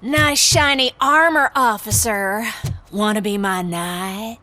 Nice shiny armor, officer. Wanna be my knight?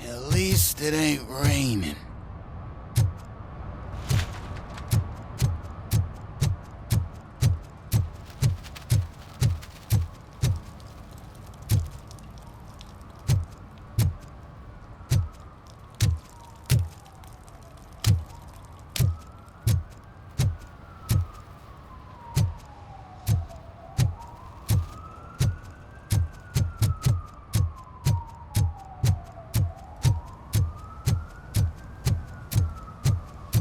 At least it ain't raining.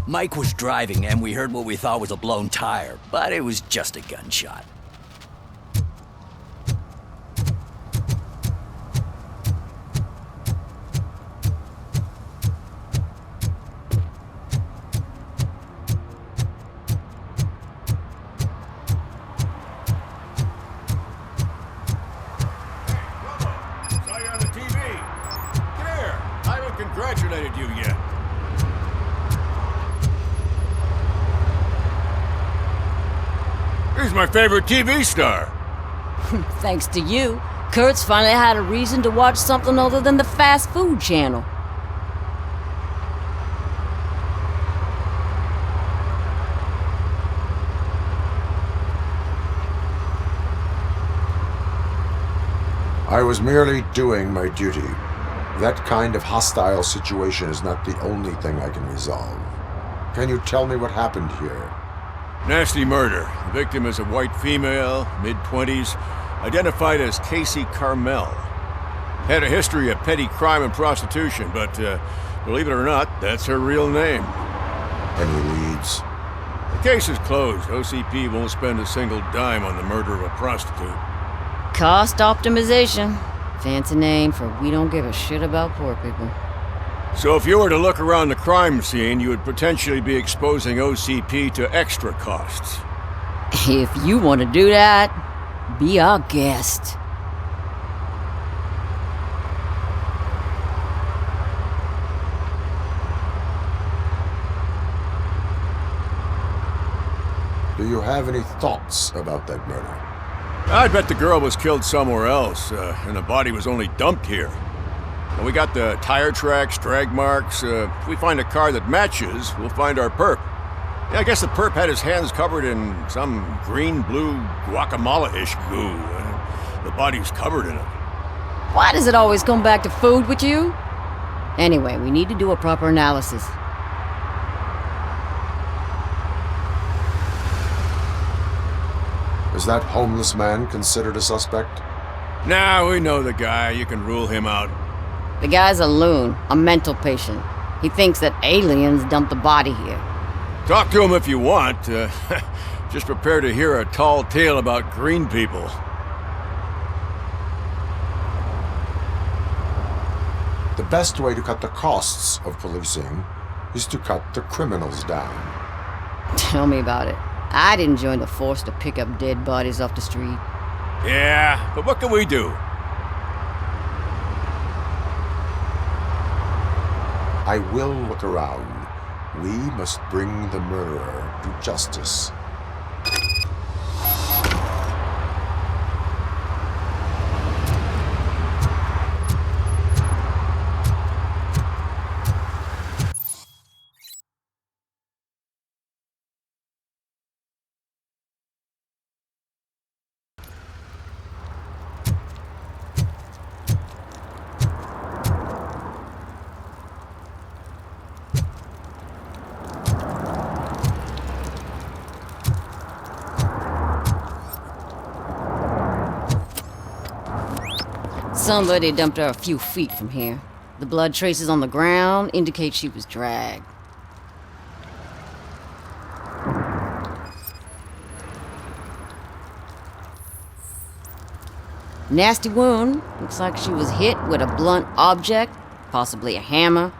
Mike was driving and we heard what we thought was a blown tire, but it was just a gunshot. Saw you on the TV. Come here. I haven't congratulated you yet. He's my favorite TV star. Thanks to you, Kurt's finally had a reason to watch something other than the fast food channel. I was merely doing my duty. That kind of hostile situation is not the only thing I can resolve. Can you tell me what happened here? Nasty murder. The victim is a white female, mid-20s, identified as Casey Carmel. Had a history of petty crime and prostitution, but believe it or not, that's her real name. Any leads? The case is closed. OCP won't spend a single dime on the murder of a prostitute. Cost optimization. Fancy name for we don't give a shit about poor people. So if you were to look around the crime scene, you would potentially be exposing OCP to extra costs. If you want to do that, be our guest. Do you have any thoughts about that murder? I bet the girl was killed somewhere else, and the body was only dumped here. And we got the tire tracks, drag marks. If we find a car that matches, we'll find our perp. Yeah, I guess the perp had his hands covered in some green-blue guacamole-ish goo. The body's covered in it. Why does it always come back to food with you? Anyway, we need to do a proper analysis. Is that homeless man considered a suspect? Nah, we know the guy. You can rule him out. The guy's a loon, a mental patient. He thinks that aliens dumped the body here. Talk to him if you want. Just prepare to hear a tall tale about green people. The best way to cut the costs of policing is to cut the criminals down. Tell me about it. I didn't join the force to pick up dead bodies off the street. Yeah, but what can we do? I will look around. We must bring the murderer to justice. Somebody dumped her a few feet from here. The blood traces on the ground indicate she was dragged. Nasty wound. Looks like she was hit with a blunt object, possibly a hammer.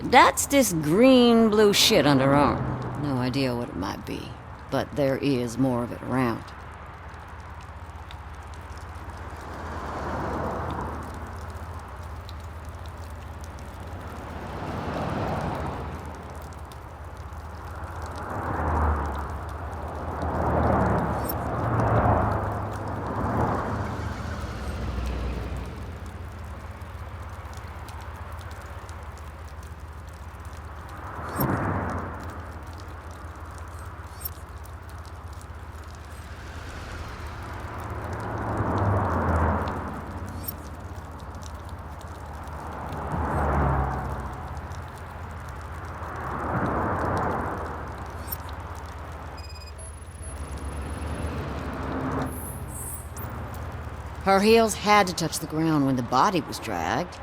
That's this green-blue shit under her arm. No idea what it might be, but there is more of it around. Her heels had to touch the ground when the body was dragged.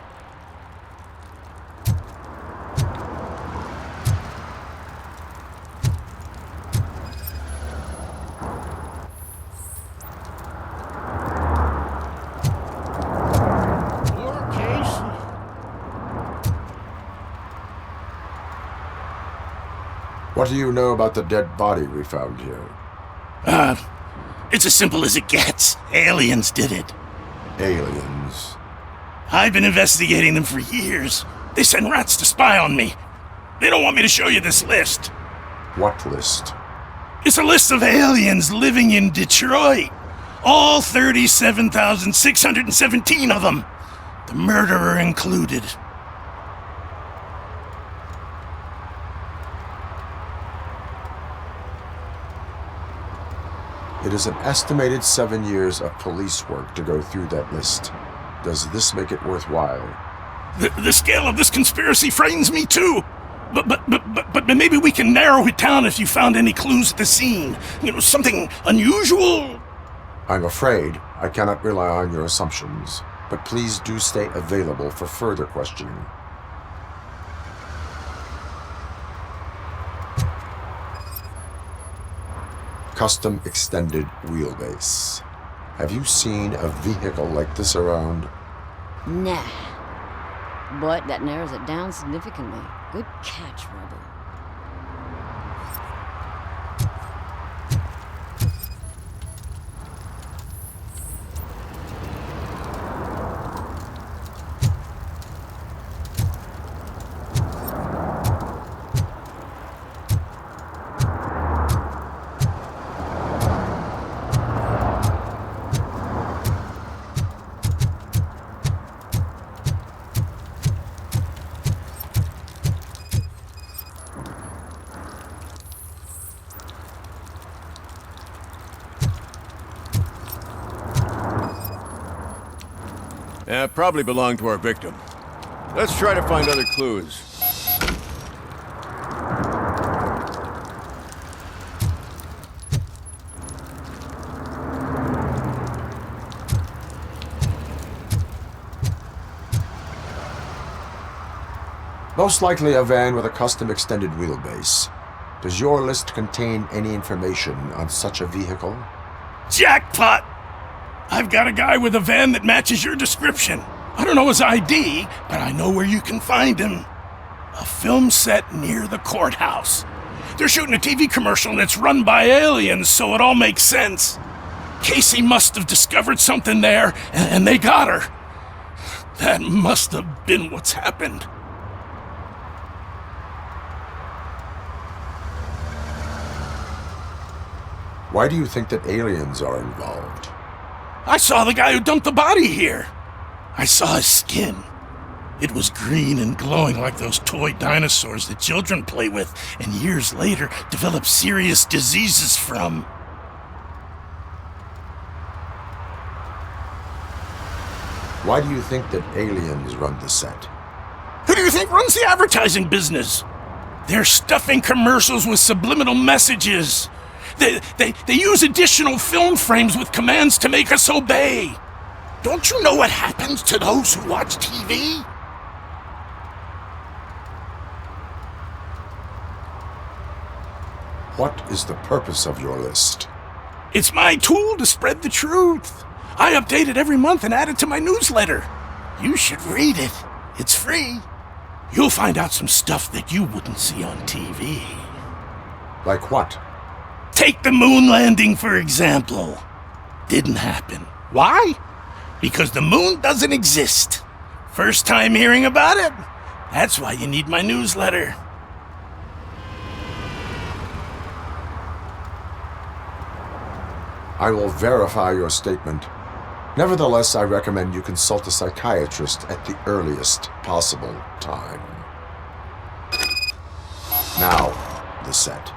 What do you know about the dead body we found here? It's as simple as it gets. Aliens did it. Aliens. I've been investigating them for years. They send rats to spy on me. They don't want me to show you this list. What list? It's a list of aliens living in Detroit. All 37,617 of them. The murderer included. It is an estimated 7 years of police work to go through that list. Does this make it worthwhile? The scale of this conspiracy frightens me too. But maybe we can narrow it down if you found any clues at the scene. You know, something unusual. I'm afraid I cannot rely on your assumptions, but please do stay available for further questioning. Custom extended wheelbase. Have you seen a vehicle like this around? Nah. But that narrows it down significantly. Good catch, Robo. Probably belonged to our victim. Let's try to find other clues. Most likely a van with a custom extended wheelbase. Does your list contain any information on such a vehicle? Jackpot! I've got a guy with a van that matches your description. I don't know his ID, but I know where you can find him. A film set near the courthouse. They're shooting a TV commercial and it's run by aliens, so it all makes sense. Casey must have discovered something there, and they got her. That must have been what's happened. Why do you think that aliens are involved? I saw the guy who dumped the body here. I saw his skin. It was green and glowing like those toy dinosaurs that children play with and years later develop serious diseases from. Why do you think that aliens run the set? Who do you think runs the advertising business? They're stuffing commercials with subliminal messages. They use additional film frames with commands to make us obey. Don't you know what happens to those who watch TV? What is the purpose of your list? It's my tool to spread the truth. I update it every month and add it to my newsletter. You should read it. It's free. You'll find out some stuff that you wouldn't see on TV. Like what? Take the moon landing, for example. Didn't happen. Why? Because the moon doesn't exist. First time hearing about it? That's why you need my newsletter. I will verify your statement. Nevertheless, I recommend you consult a psychiatrist at the earliest possible time. Now, the set.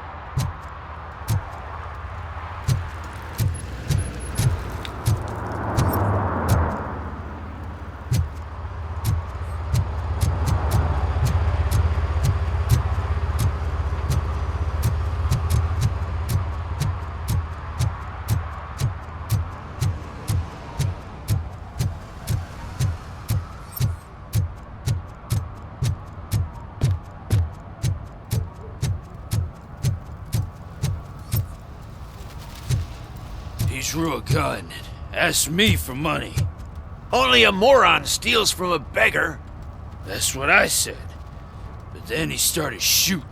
He drew a gun and asked me for money. Only a moron steals from a beggar. That's what I said. But then he started shooting.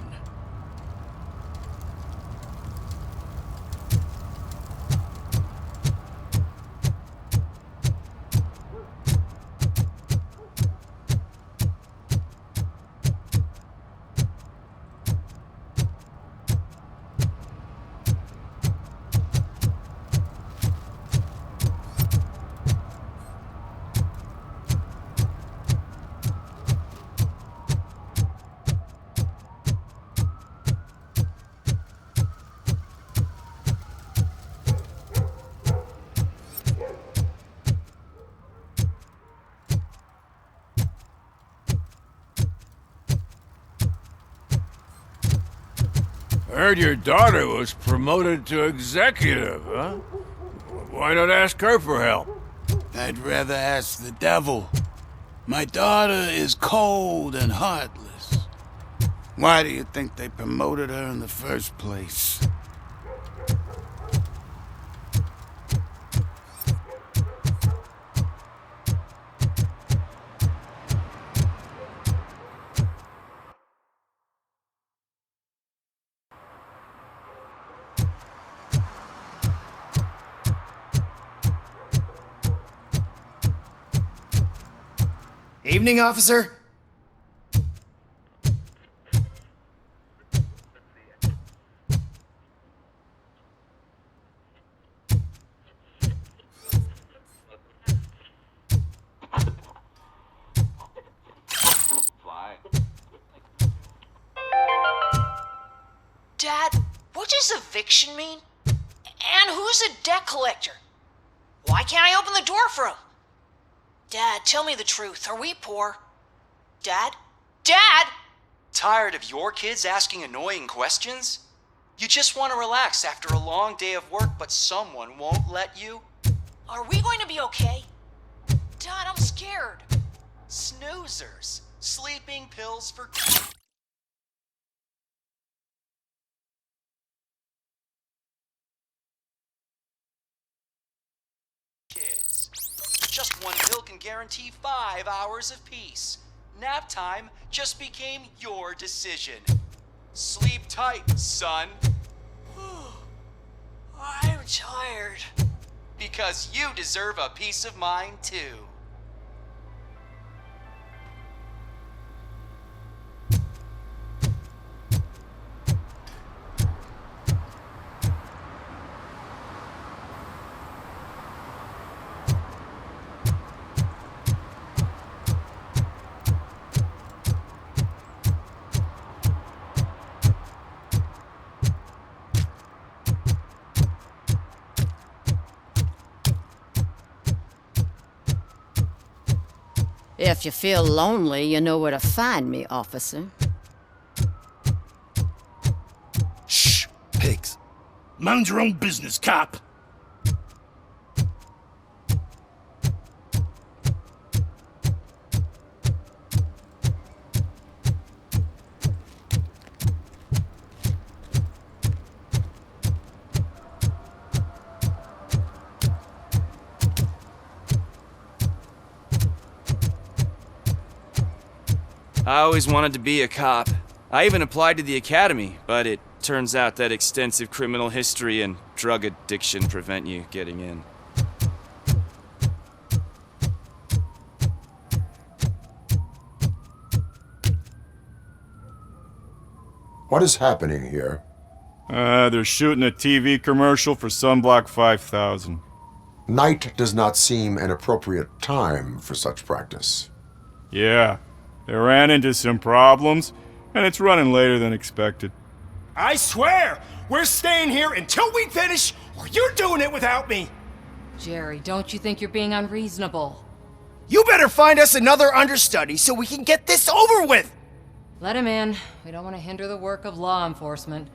I heard your daughter was promoted to executive, huh? Why not ask her for help? I'd rather ask the devil. My daughter is cold and heartless. Why do you think they promoted her in the first place? Evening, officer. Dad, what does eviction mean? And who's a debt collector? Why can't I open the door for him? Dad, tell me the truth. Are we poor? Dad? Dad! Tired of your kids asking annoying questions? You just want to relax after a long day of work, but someone won't let you? Are we going to be okay? Dad, I'm scared. Snoozers. Sleeping pills for kids. Just one pill can guarantee 5 hours of peace. Nap time just became your decision. Sleep tight, son. I'm tired. Because you deserve a peace of mind, too. If you feel lonely, you know where to find me, officer. Mind your own business, cop. I always wanted to be a cop. I even applied to the academy, but it turns out that extensive criminal history and drug addiction prevent you getting in. What is happening here? They're shooting a TV commercial for Sunblock 5000. Night does not seem an appropriate time for such practice. Yeah, they ran into some problems, and it's running later than expected. I swear, we're staying here until we finish, or you're doing it without me. Jerry, don't you think you're being unreasonable? You better find us another understudy so we can get this over with! Let him in. We don't want to hinder the work of law enforcement.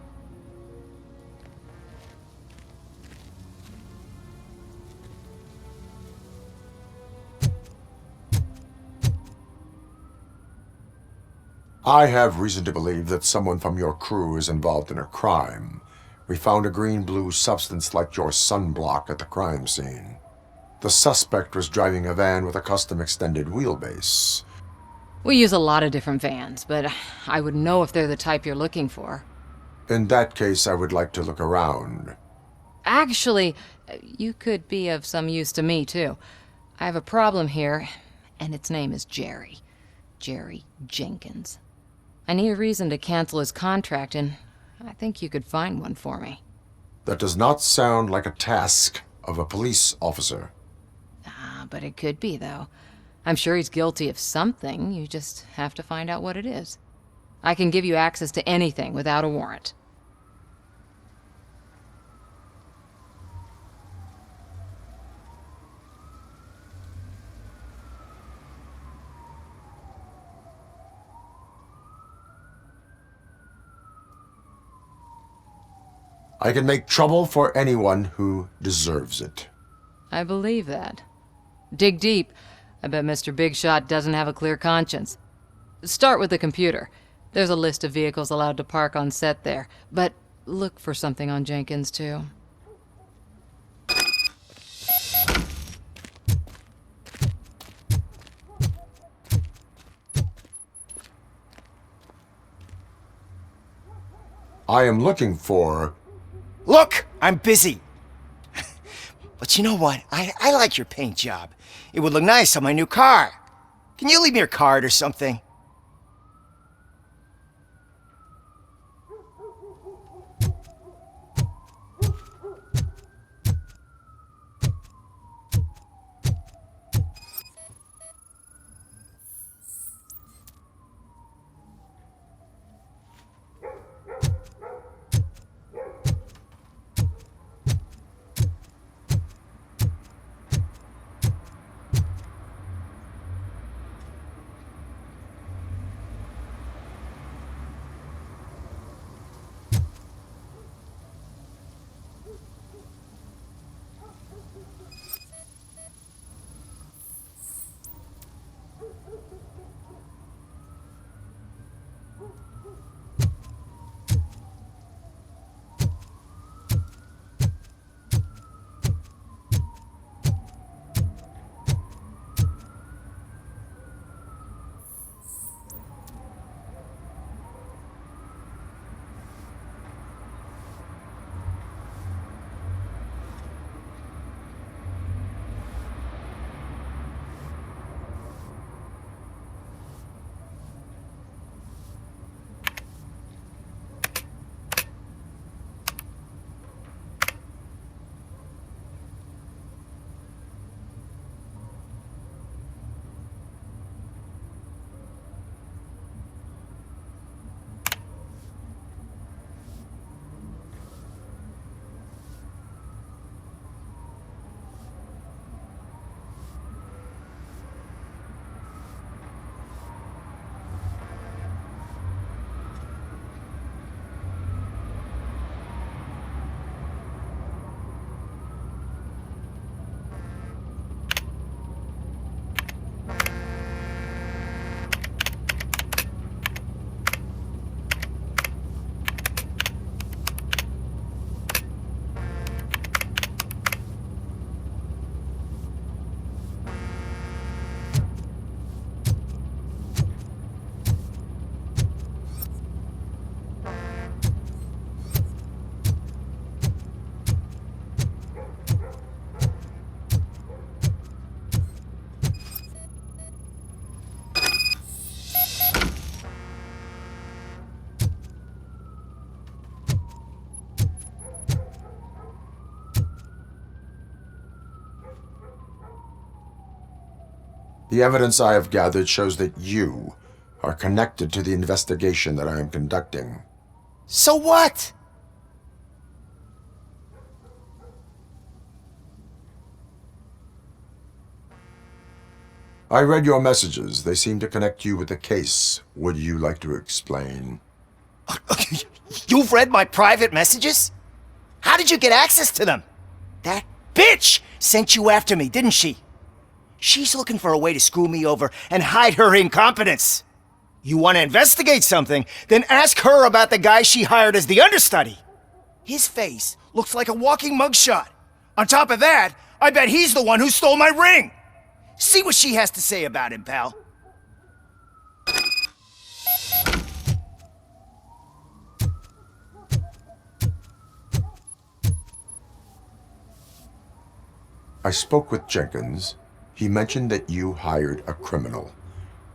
I have reason to believe that someone from your crew is involved in a crime. We found a green-blue substance like your sunblock at the crime scene. The suspect was driving a van with a custom extended wheelbase. We use a lot of different vans, but I wouldn't know if they're the type you're looking for. In that case, I would like to look around. Actually, you could be of some use to me, too. I have a problem here, and its name is Jerry. Jerry Jenkins. I need a reason to cancel his contract, and I think you could find one for me. That does not sound like a task of a police officer. But it could be, though. I'm sure he's guilty of something. You just have to find out what it is. I can give you access to anything without a warrant. I can make trouble for anyone who deserves it. I believe that. Dig deep. I bet Mr. Big Shot doesn't have a clear conscience. Start with the computer. There's a list of vehicles allowed to park on set there, but look for something on Jenkins, too. I am looking for... Look, I'm busy. But you know what? I like your paint job. It would look nice on my new car. Can you leave me your card or something? The evidence I have gathered shows that you are connected to the investigation that I am conducting. So what? I read your messages. They seem to connect you with the case. Would you like to explain? You've read my private messages? How did you get access to them? That bitch sent you after me, didn't she? She's looking for a way to screw me over and hide her incompetence. You want to investigate something, then ask her about the guy she hired as the understudy. His face looks like a walking mugshot. On top of that, I bet he's the one who stole my ring. See what she has to say about him, pal. I spoke with Jenkins. He mentioned that you hired a criminal.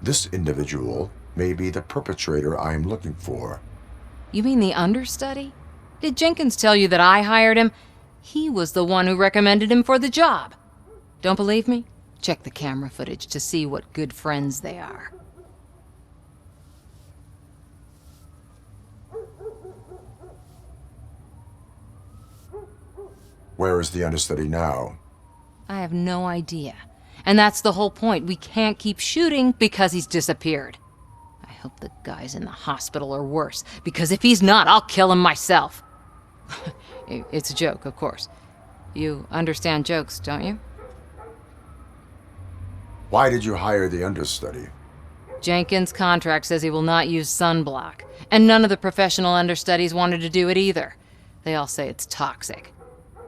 This individual may be the perpetrator I am looking for. You mean the understudy? Did Jenkins tell you that I hired him? He was the one who recommended him for the job. Don't believe me? Check the camera footage to see what good friends they are. Where is the understudy now? I have no idea. And that's the whole point. We can't keep shooting because he's disappeared. I hope the guy's in the hospital or worse, because if he's not, I'll kill him myself. It's a joke, of course. You understand jokes, don't you? Why did you hire the understudy? Jenkins' contract says he will not use sunblock, and none of the professional understudies wanted to do it either. They all say it's toxic.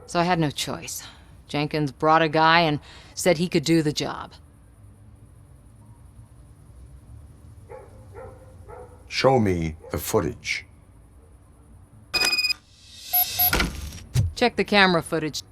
So I had no choice. Jenkins brought a guy and said he could do the job. Show me the footage. Check the camera footage.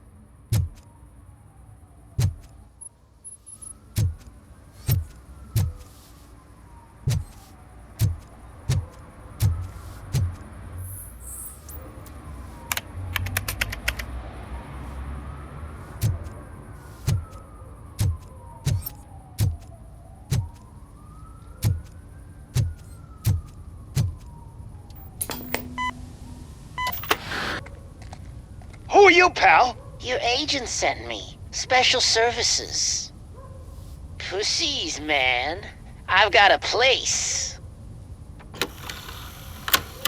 Who are you, pal? Your agent sent me. Special services. Pussies, man. I've got a place.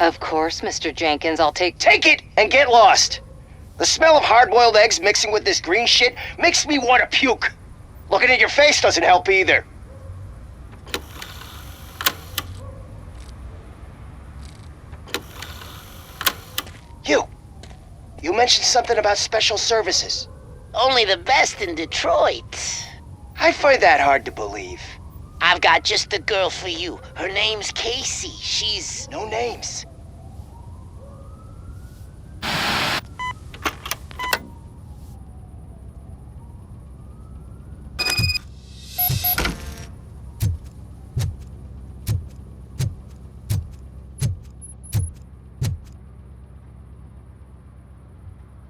Of course, Mr. Jenkins, I'll take... Take it and get lost. The smell of hard-boiled eggs mixing with this green shit makes me want to puke. Looking at your face doesn't help either. You mentioned something about special services. Only the best in Detroit. I find that hard to believe. I've got just the girl for you. Her name's Casey. She's... No names.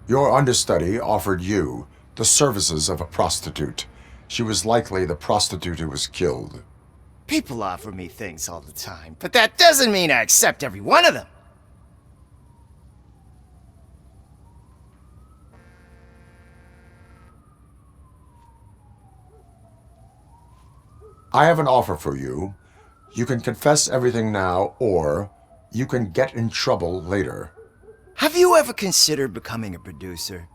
Your understudy offered you the services of a prostitute. She was likely the prostitute who was killed. People offer me things all the time, but that doesn't mean I accept every one of them. I have an offer for you. You can confess everything now, or you can get in trouble later. Have you ever considered becoming a producer?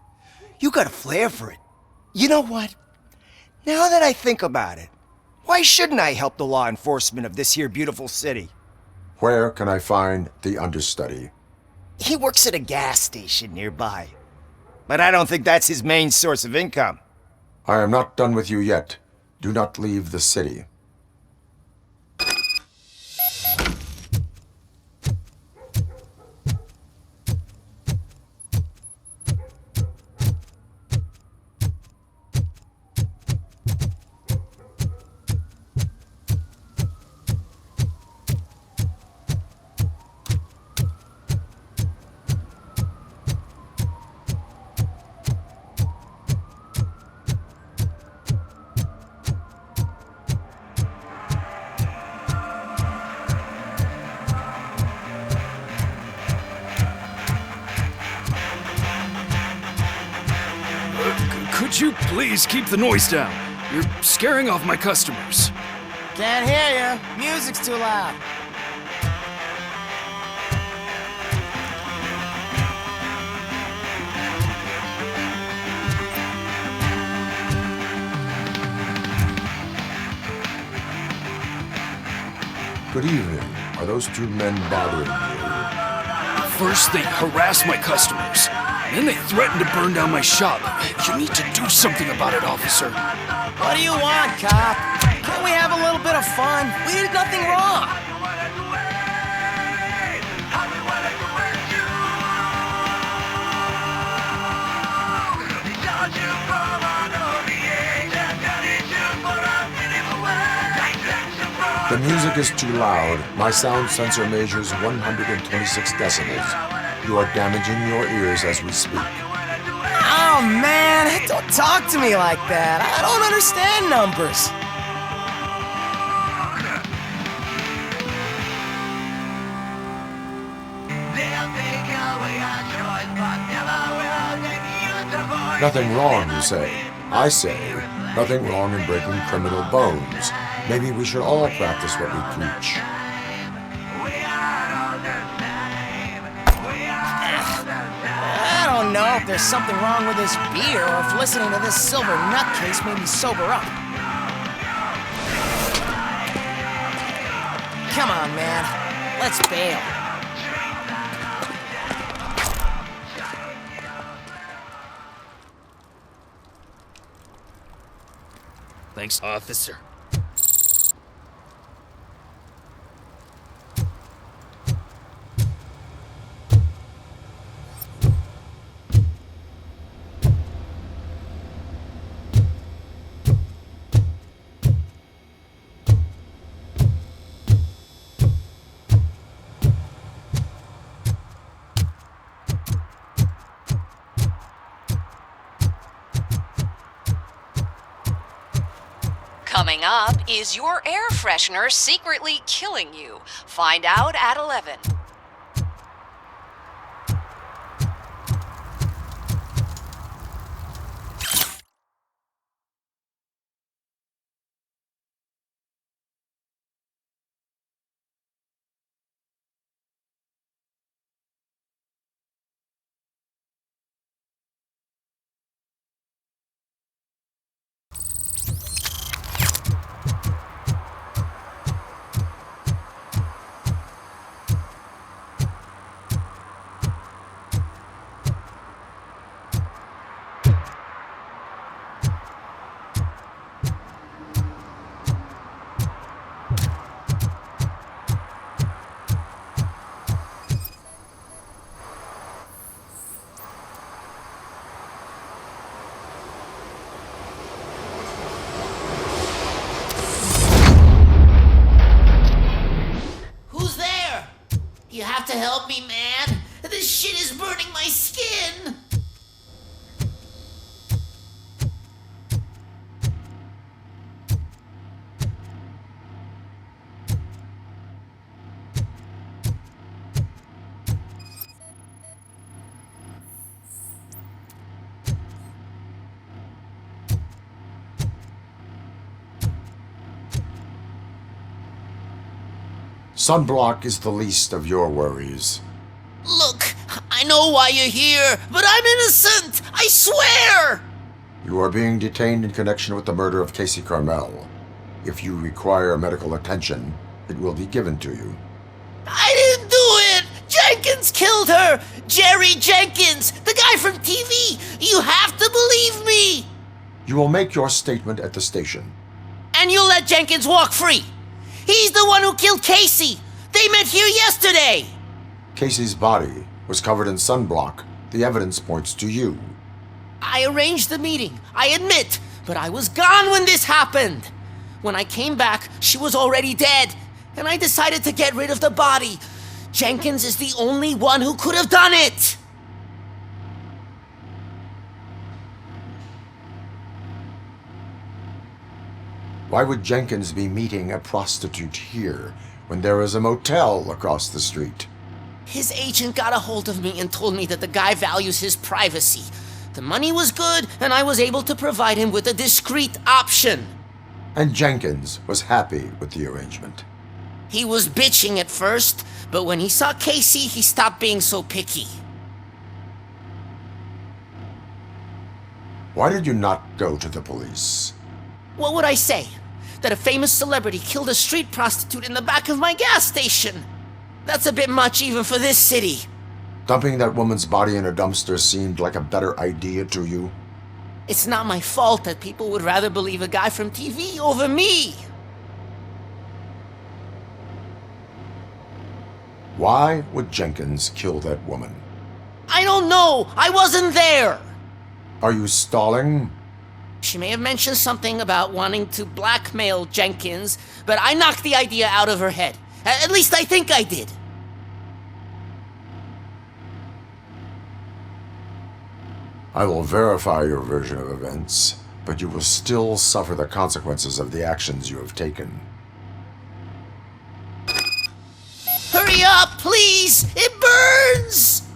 You got a flair for it. You know what? Now that I think about it, why shouldn't I help the law enforcement of this here beautiful city? Where can I find the understudy? He works at a gas station nearby. But I don't think that's his main source of income. I am not done with you yet. Do not leave the city. Could you please keep the noise down? You're scaring off my customers. Can't hear you. Music's too loud. Good evening. Are those two men bothering you? First, they harass my customers. Then they threaten to burn down my shop. You need to do something about it, officer. What do you want, cop? Can't we have a little bit of fun? We did nothing wrong. The music is too loud. My sound sensor measures 126 decibels. You are damaging your ears as we speak. Oh, man, don't talk to me like that. I don't understand numbers. Nothing wrong, you say. I say, nothing wrong in breaking criminal bones. Maybe we should all practice what we preach. I don't know if there's something wrong with this beer or if listening to this silver nutcase made me sober up. Come on, man. Let's bail. Thanks, officer. Coming up, is your air freshener secretly killing you? Find out at 11. You have to help me, man. This shit is burning my skin. Sunblock is the least of your worries. Look, I know why you're here, but I'm innocent! I swear! You are being detained in connection with the murder of Casey Carmel. If you require medical attention, it will be given to you. I didn't do it! Jenkins killed her! Jerry Jenkins, the guy from TV! You have to believe me! You will make your statement at the station. And you'll let Jenkins walk free! He's the one who killed Casey! They met here yesterday! Casey's body was covered in sunblock. The evidence points to you. I arranged the meeting, I admit, but I was gone when this happened. When I came back, she was already dead, and I decided to get rid of the body. Jenkins is the only one who could have done it! Why would Jenkins be meeting a prostitute here when there is a motel across the street? His agent got a hold of me and told me that the guy values his privacy. The money was good, and I was able to provide him with a discreet option. And Jenkins was happy with the arrangement. He was bitching at first, but when he saw Casey, he stopped being so picky. Why did you not go to the police? What would I say? That a famous celebrity killed a street prostitute in the back of my gas station? That's a bit much even for this city. Dumping that woman's body in a dumpster seemed like a better idea to you? It's not my fault that people would rather believe a guy from TV over me. Why would Jenkins kill that woman? I don't know. I wasn't there. Are you stalling? She may have mentioned something about wanting to blackmail Jenkins, but I knocked the idea out of her head. At least I think I did. I will verify your version of events, but you will still suffer the consequences of the actions you have taken. Hurry up, please! It burns!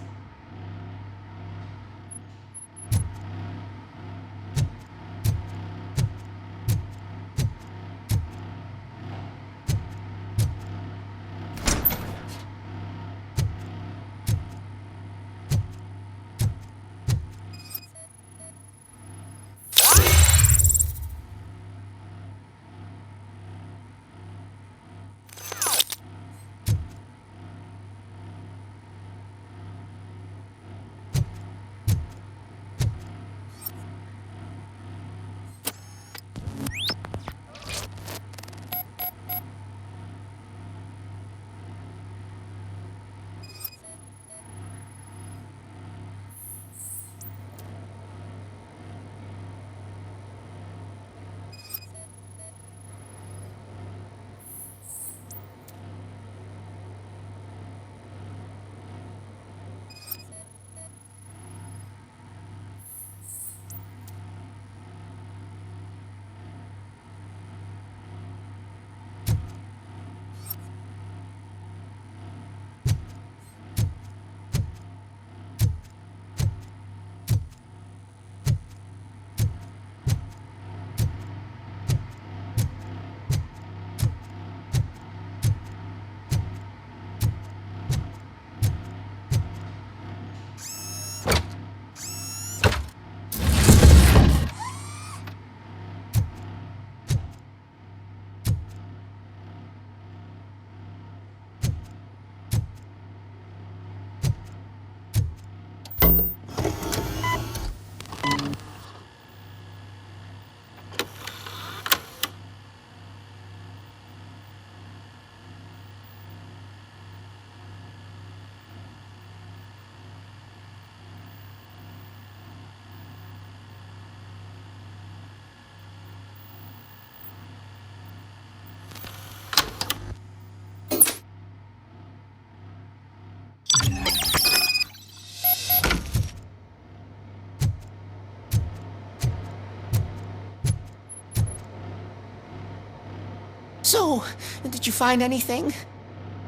So, did you find anything?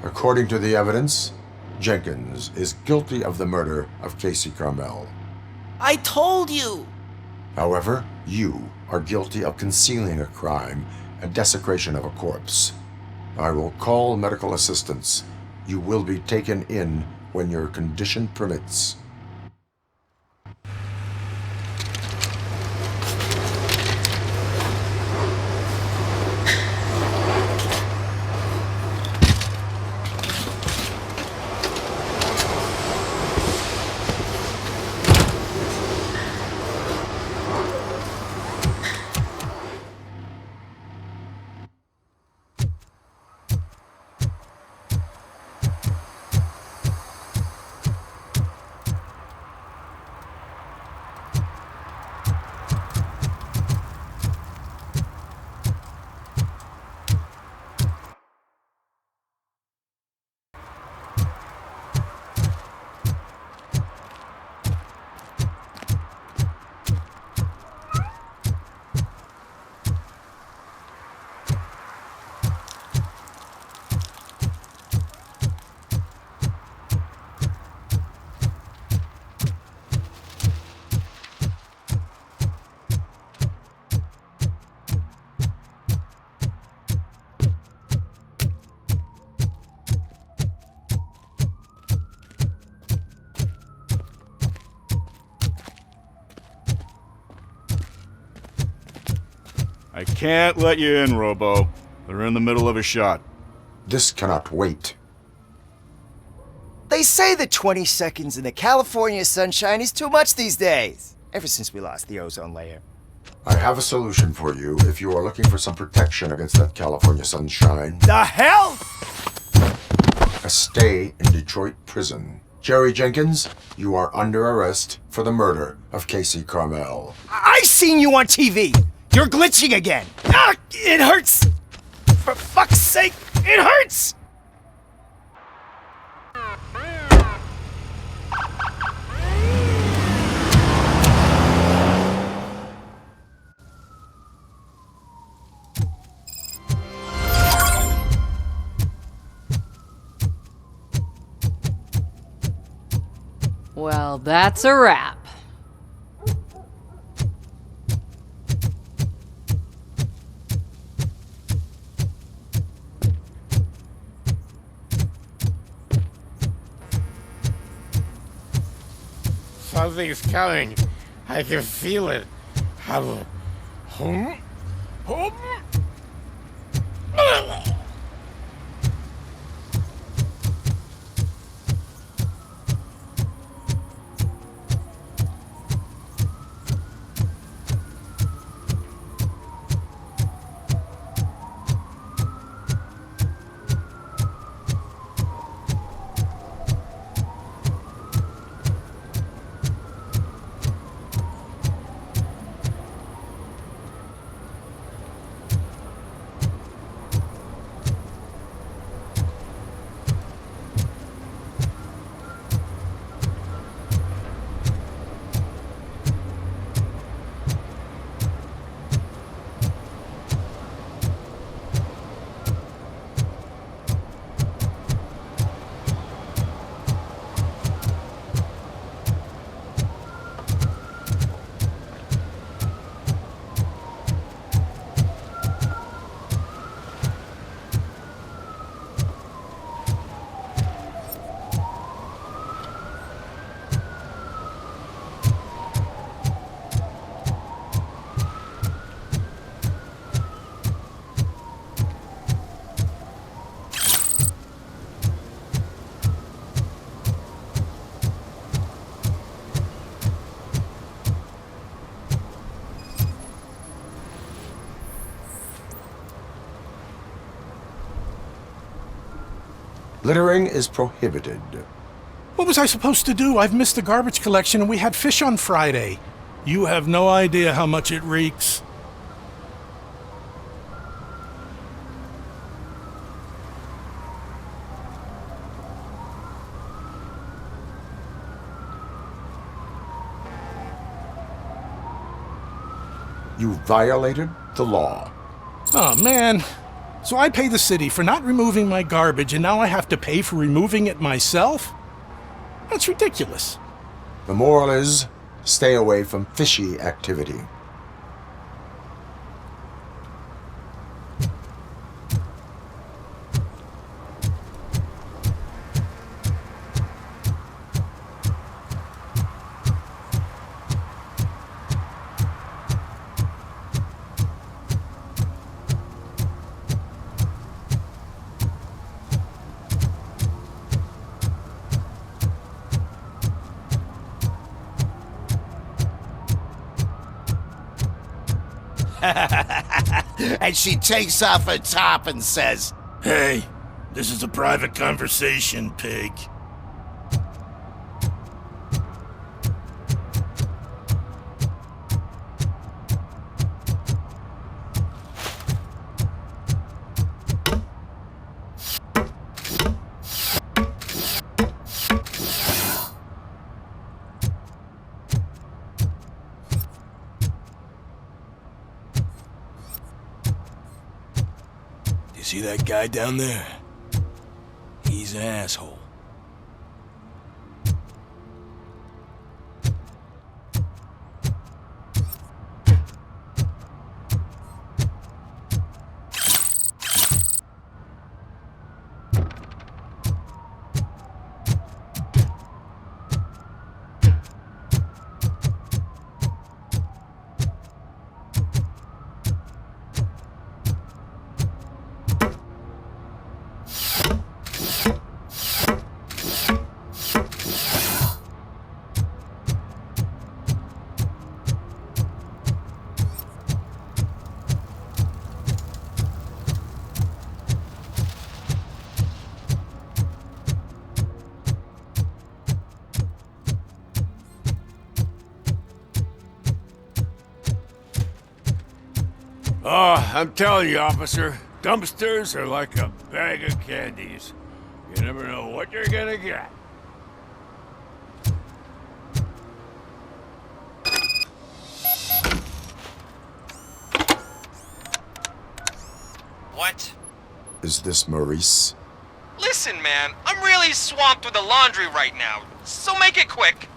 According to the evidence, Jenkins is guilty of the murder of Casey Carmel. I told you! However, you are guilty of concealing a crime and desecration of a corpse. I will call medical assistance. You will be taken in when your condition permits. can't let you in, Robo. They're in the middle of a shot. This cannot wait. They say the 20 seconds in the California sunshine is too much these days, ever since we lost the ozone layer. I have a solution for you if you are looking for some protection against that California sunshine. The hell? A stay in Detroit prison. Jerry Jenkins, you are under arrest for the murder of Casey Carmel. I seen you on TV. You're glitching again. Ah, it hurts. For fuck's sake, it hurts. Well, that's a wrap. Something's coming. I can feel it. Littering is prohibited. What was I supposed to do? I've missed the garbage collection and we had fish on Friday. You have no idea how much it reeks. You violated the law. Oh, man. So I pay the city for not removing my garbage, and now I have to pay for removing it myself? That's ridiculous. The moral is, stay away from fishy activity. And she takes off her top and says, Hey, this is a private conversation, pig. See that guy down there? He's an asshole. Oh, I'm telling you, officer, dumpsters are like a bag of candies. You never know what you're gonna get. What? Is this Maurice? Listen, man, I'm really swamped with the laundry right now, so make it quick.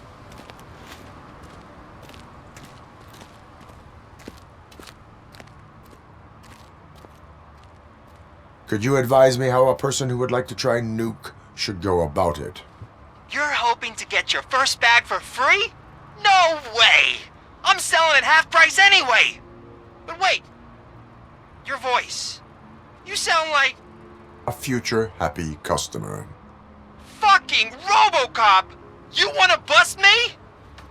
Could you advise me how a person who would like to try Nuke should go about it? You're hoping to get your first bag for free? No way! I'm selling at half price anyway! But wait, your voice. You sound like... A future happy customer. fucking RoboCop! You wanna bust me?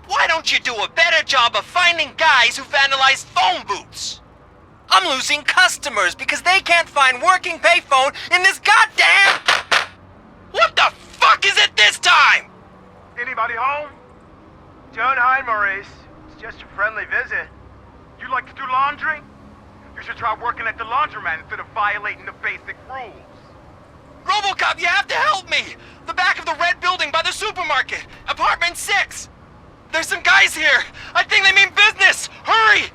Why don't you do a better job of finding guys who vandalize phone booths? I'm losing customers because they can't find working payphone in this goddamn... What the fuck is it this time? Anybody home? Don't hide, Maurice. It's just a friendly visit. You like to do laundry? You should try working at the laundromat instead of violating the basic rules. RoboCop, you have to help me! The back of the red building by the supermarket, apartment 6. There's some guys here. I think they mean business. Hurry!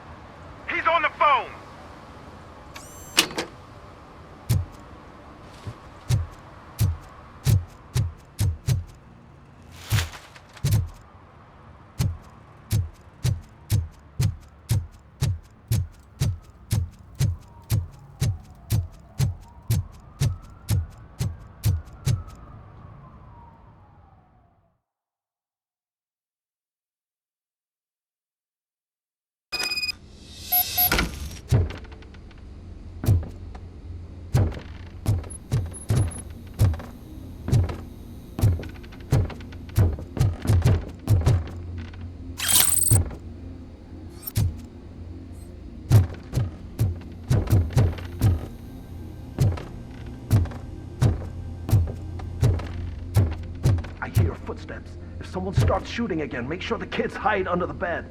He's on the phone. Footsteps. If someone starts shooting again, make sure the kids hide under the bed.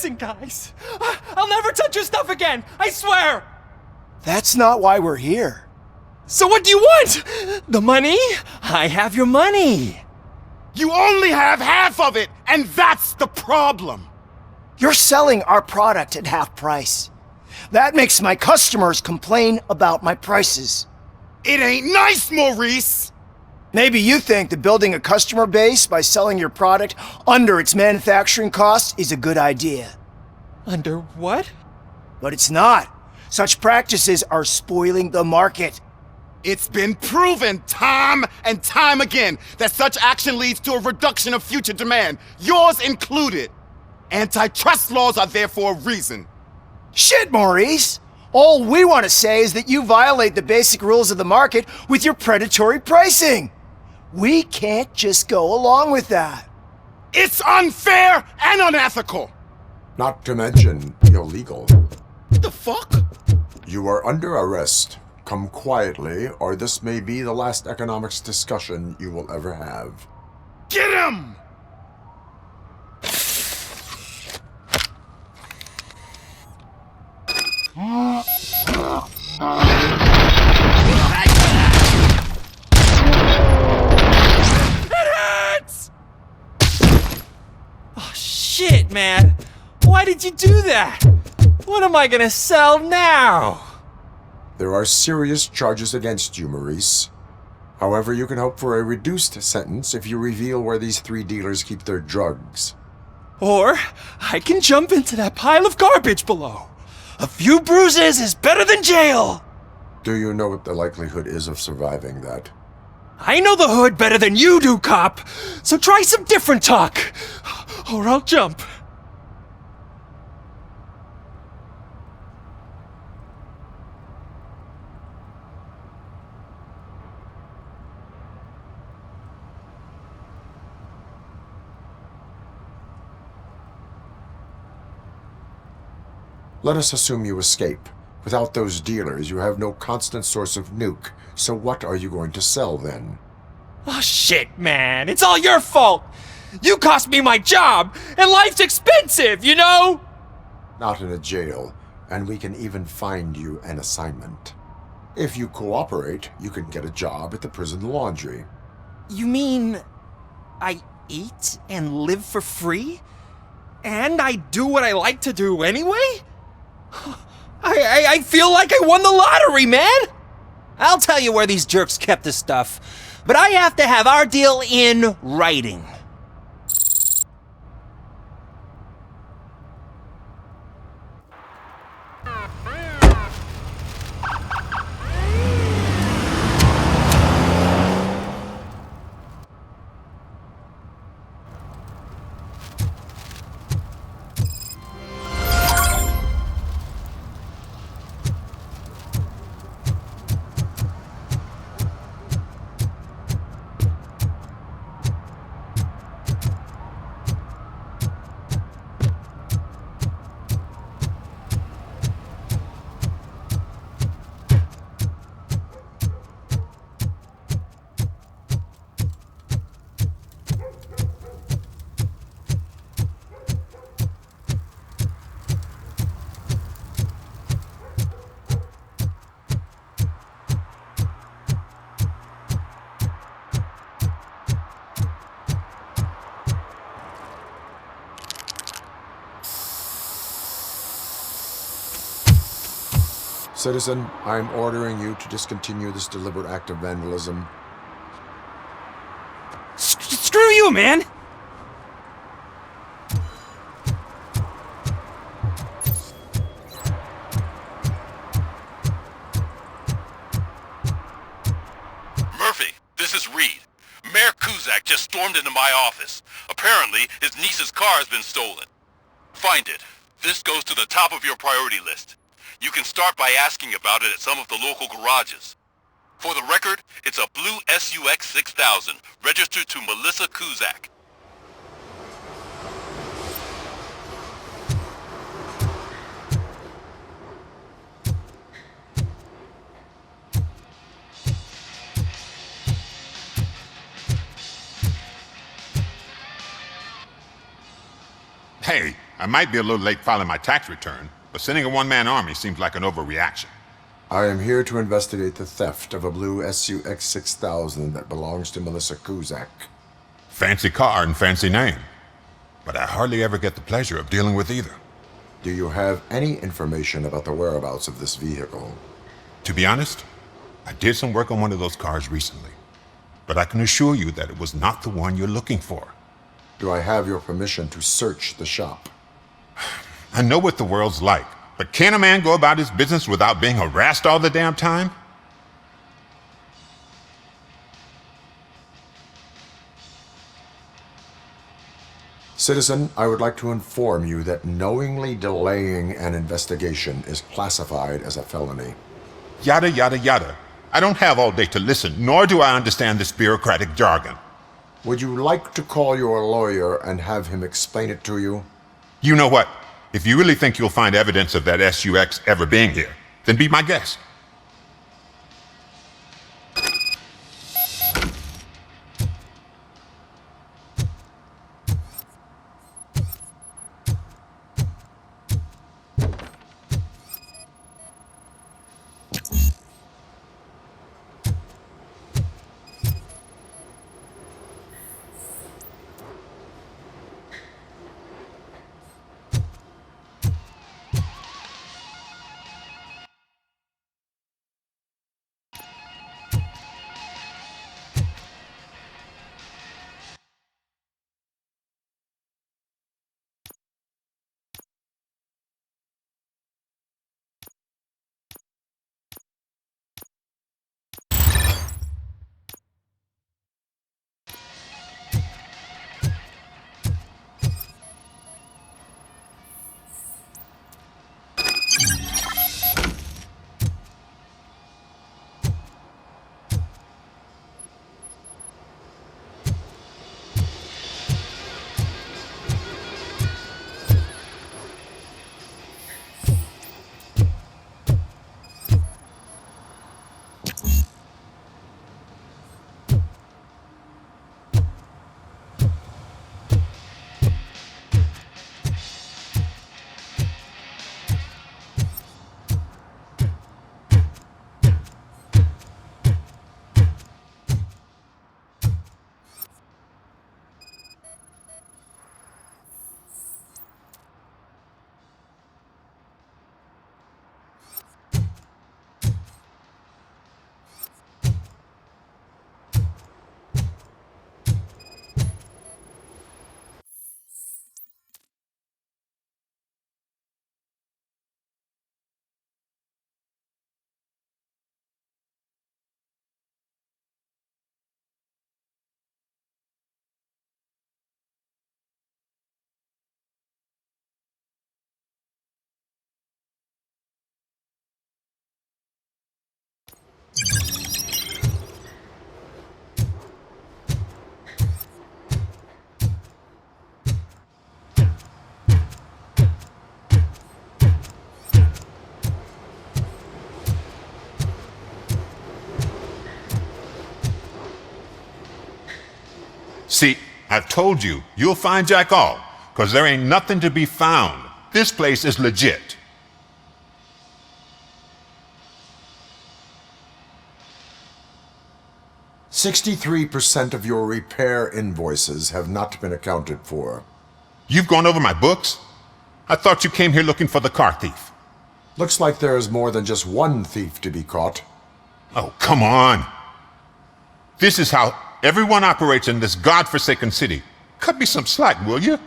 Listen, guys. I'll never touch your stuff again. I swear. That's not why we're here. So what do you want? The money? I have your money. You only have half of it, and that's the problem. You're selling our product at half price. That makes my customers complain about my prices. It ain't nice, Maurice! Maybe you think that building a customer base by selling your product under its manufacturing cost is a good idea. Under what? But it's not. Such practices are spoiling the market. It's been proven time and time again that such action leads to a reduction of future demand, yours included. Antitrust laws are there for a reason. Shit, Maurice! All we want to say is that you violate the basic rules of the market with your predatory pricing. We can't just go along with that. It's unfair and unethical! Not to mention illegal. What the fuck? You are under arrest. Come quietly, or this may be the last economics discussion you will ever have. Get him! It hurts! Oh, shit, man. Why did you do that? What am I gonna sell now? There are serious charges against you, Maurice. However, you can hope for a reduced sentence if you reveal where these 3 dealers keep their drugs. Or I can jump into that pile of garbage below. A few bruises is better than jail. Do you know what the likelihood is of surviving that? I know the hood better than you do, cop. So try some different talk, or I'll jump. Let us assume you escape. Without those dealers, you have no constant source of nuke, so what are you going to sell then? Oh shit, man, it's all your fault! You cost me my job, and life's expensive, you know? Not in a jail, and we can even find you an assignment. If you cooperate, you can get a job at the prison laundry. You mean I eat and live for free? And I do what I like to do anyway? I feel like I won the lottery, man! I'll tell you where these jerks kept the stuff, but I have to have our deal in writing. Citizen, I am ordering you to discontinue this deliberate act of vandalism. Screw you, man! Murphy, this is Reed. Mayor Kuzak just stormed into my office. Apparently, his niece's car has been stolen. Find it. This goes to the top of your priority list. You can start by asking about it at some of the local garages. For the record, it's a blue SUX 6000, registered to Melissa Kuzak. Hey, I might be a little late filing my tax return, but sending a one-man army seems like an overreaction. I am here to investigate the theft of a blue SUX 6000 that belongs to Melissa Kuzak. Fancy car and fancy name, but I hardly ever get the pleasure of dealing with either. Do you have any information about the whereabouts of this vehicle? To be honest, I did some work on one of those cars recently, but I can assure you that it was not the one you're looking for. Do I have your permission to search the shop? I know what the world's like, but can a man go about his business without being harassed all the damn time? Citizen, I would like to inform you that knowingly delaying an investigation is classified as a felony. Yada, yada, yada. I don't have all day to listen, nor do I understand this bureaucratic jargon. Would you like to call your lawyer and have him explain it to you? You know what? If you really think you'll find evidence of that SUX ever being here, then be my guest. See, I've told you, you'll find Jack all, because there ain't nothing to be found. This place is legit. "63% of your repair invoices have not been accounted for." You've gone over my books? I thought you came here looking for the car thief. Looks like there is more than just one thief to be caught. Oh, come on. This is how everyone operates in this godforsaken city. Cut me some slack, will you?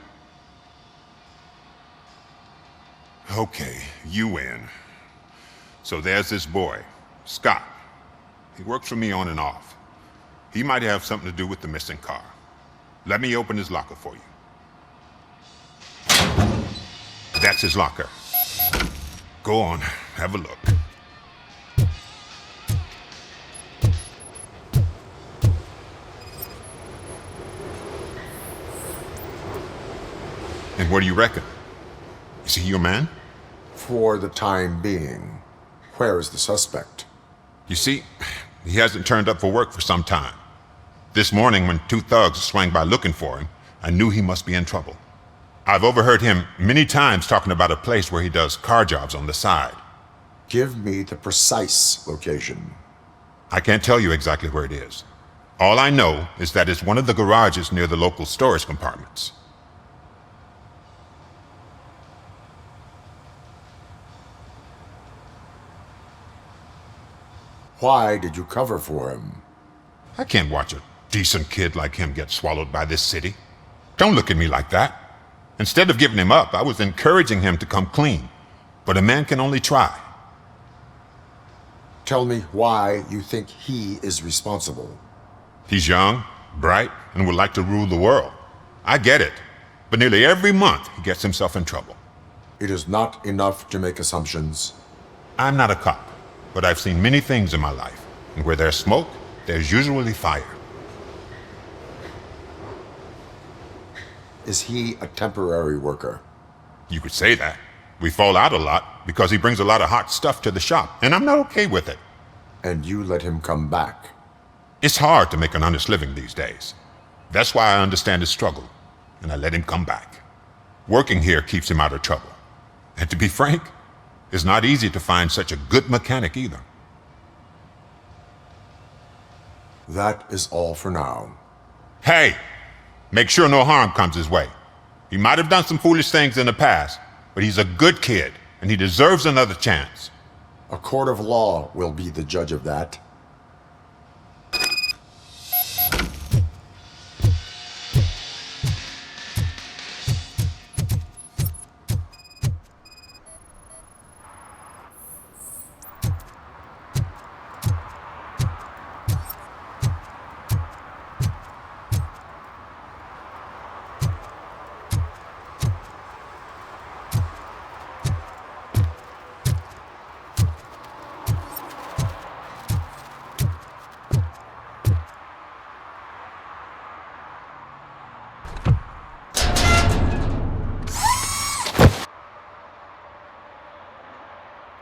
Okay, you win. So there's this boy, Scott. He works for me on and off. He might have something to do with the missing car. Let me open his locker for you. That's his locker. Go on, have a look. And what do you reckon? Is he your man? For the time being. Where is the suspect? You see, he hasn't turned up for work for some time. This morning, when two thugs swang by looking for him, I knew he must be in trouble. I've overheard him many times talking about a place where he does car jobs on the side. Give me the precise location. I can't tell you exactly where it is. All I know is that it's one of the garages near the local storage compartments. Why did you cover for him? I can't watch a decent kid like him get swallowed by this city. Don't look at me like that. Instead of giving him up, I was encouraging him to come clean. But a man can only try. Tell me why you think he is responsible. He's young, bright, and would like to rule the world. I get it. But nearly every month, he gets himself in trouble. It is not enough to make assumptions. I'm not a cop, but I've seen many things in my life. And where there's smoke, there's usually fire. Is he a temporary worker? You could say that. We fall out a lot because he brings a lot of hot stuff to the shop, and I'm not okay with it. And you let him come back? It's hard to make an honest living these days. That's why I understand his struggle, and I let him come back. Working here keeps him out of trouble. And to be frank, it's not easy to find such a good mechanic either. That is all for now. Hey! Make sure no harm comes his way. He might have done some foolish things in the past, but he's a good kid, and he deserves another chance. A court of law will be the judge of that.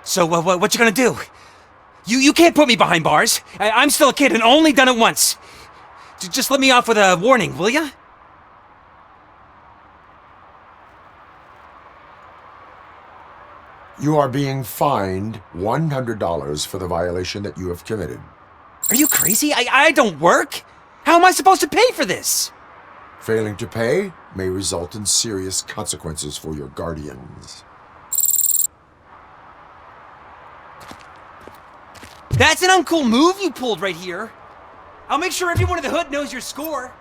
So, what you gonna do? You can't put me behind bars. I'm still a kid and only done it once. Just let me off with a warning, will ya? You are being fined $100 for the violation that you have committed. Are you crazy? I don't work. How am I supposed to pay for this? Failing to pay may result in serious consequences for your guardians. That's an uncool move you pulled right here. I'll make sure everyone in the hood knows your score.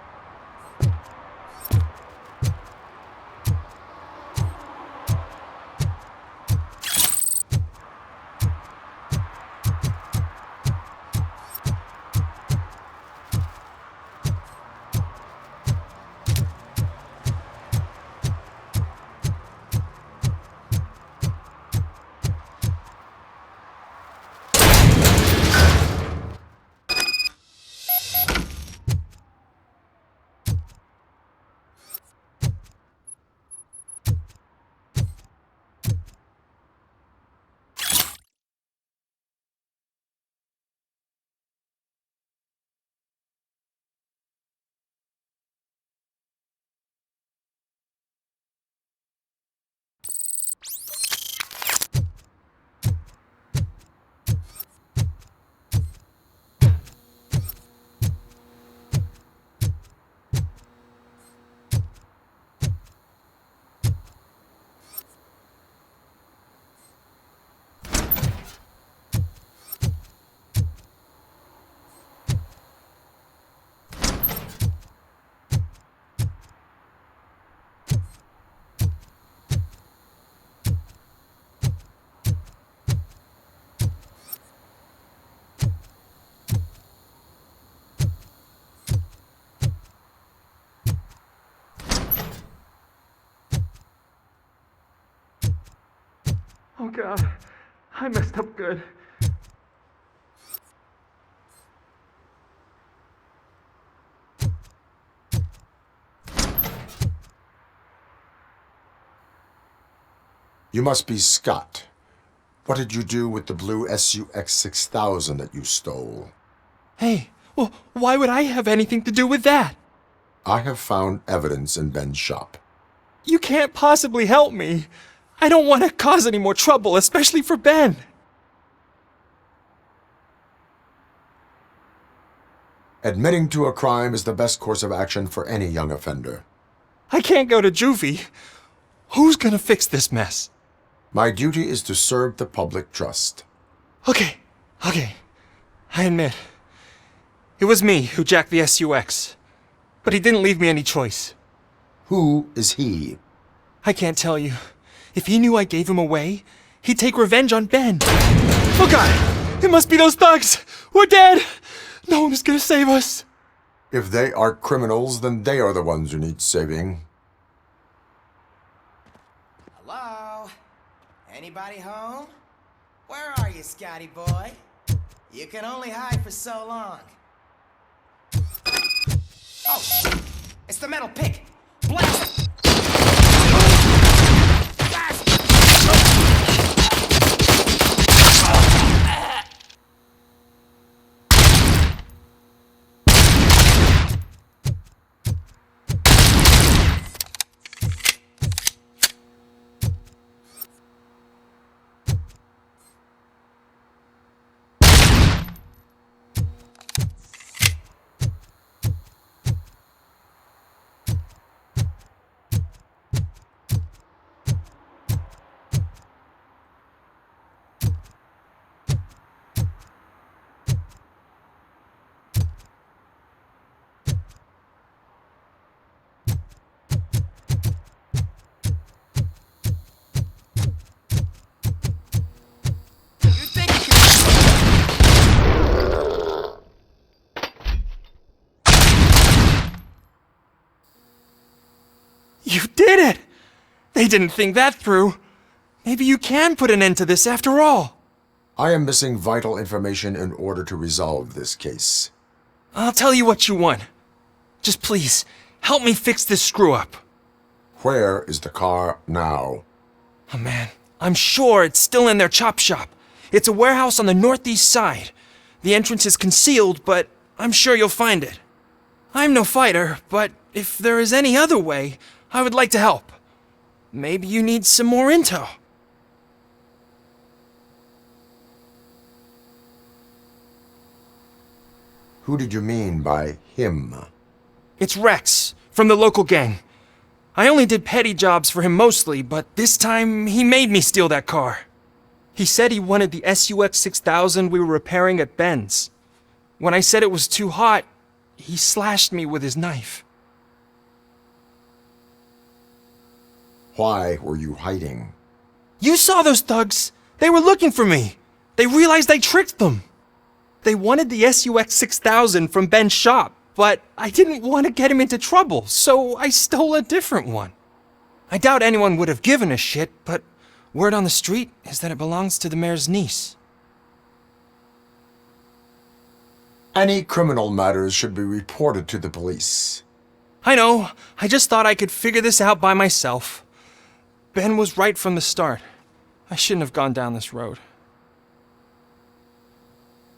Oh God, I messed up good. You must be Scott. What did you do with the blue SUX 6000 that you stole? Hey, well, why would I have anything to do with that? I have found evidence in Ben's shop. You can't possibly help me. I don't want to cause any more trouble, especially for Ben. Admitting to a crime is the best course of action for any young offender. I can't go to juvie. Who's gonna fix this mess? My duty is to serve the public trust. Okay. I admit. It was me who jacked the SUX. But he didn't leave me any choice. Who is he? I can't tell you. If he knew I gave him away, he'd take revenge on Ben. Oh God! It must be those thugs! We're dead! No one is gonna save us! If they are criminals, then they are the ones who need saving. Hello? Anybody home? Where are you, Scotty boy? You can only hide for so long. Oh, shit! It's the metal pick! Blast it! You did it! They didn't think that through. Maybe you can put an end to this after all. I am missing vital information in order to resolve this case. I'll tell you what you want. Just please, help me fix this screw-up. Where is the car now? Oh man, I'm sure it's still in their chop shop. It's a warehouse on the northeast side. The entrance is concealed, but I'm sure you'll find it. I'm no fighter, but if there is any other way, I would like to help. Maybe you need some more intel. Who did you mean by him? It's Rex, from the local gang. I only did petty jobs for him mostly, but this time he made me steal that car. He said he wanted the SUX 6000 we were repairing at Ben's. When I said it was too hot, he slashed me with his knife. Why were you hiding? You saw those thugs! They were looking for me! They realized I tricked them! They wanted the SUX 6000 from Ben's shop, but I didn't want to get him into trouble, so I stole a different one. I doubt anyone would have given a shit, but word on the street is that it belongs to the mayor's niece. Any criminal matters should be reported to the police. I know. I just thought I could figure this out by myself. Ben was right from the start. I shouldn't have gone down this road.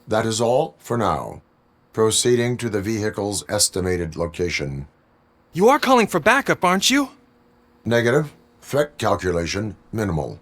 That is all for now. Proceeding to the vehicle's estimated location. You are calling for backup, aren't you? Negative. Threat calculation minimal.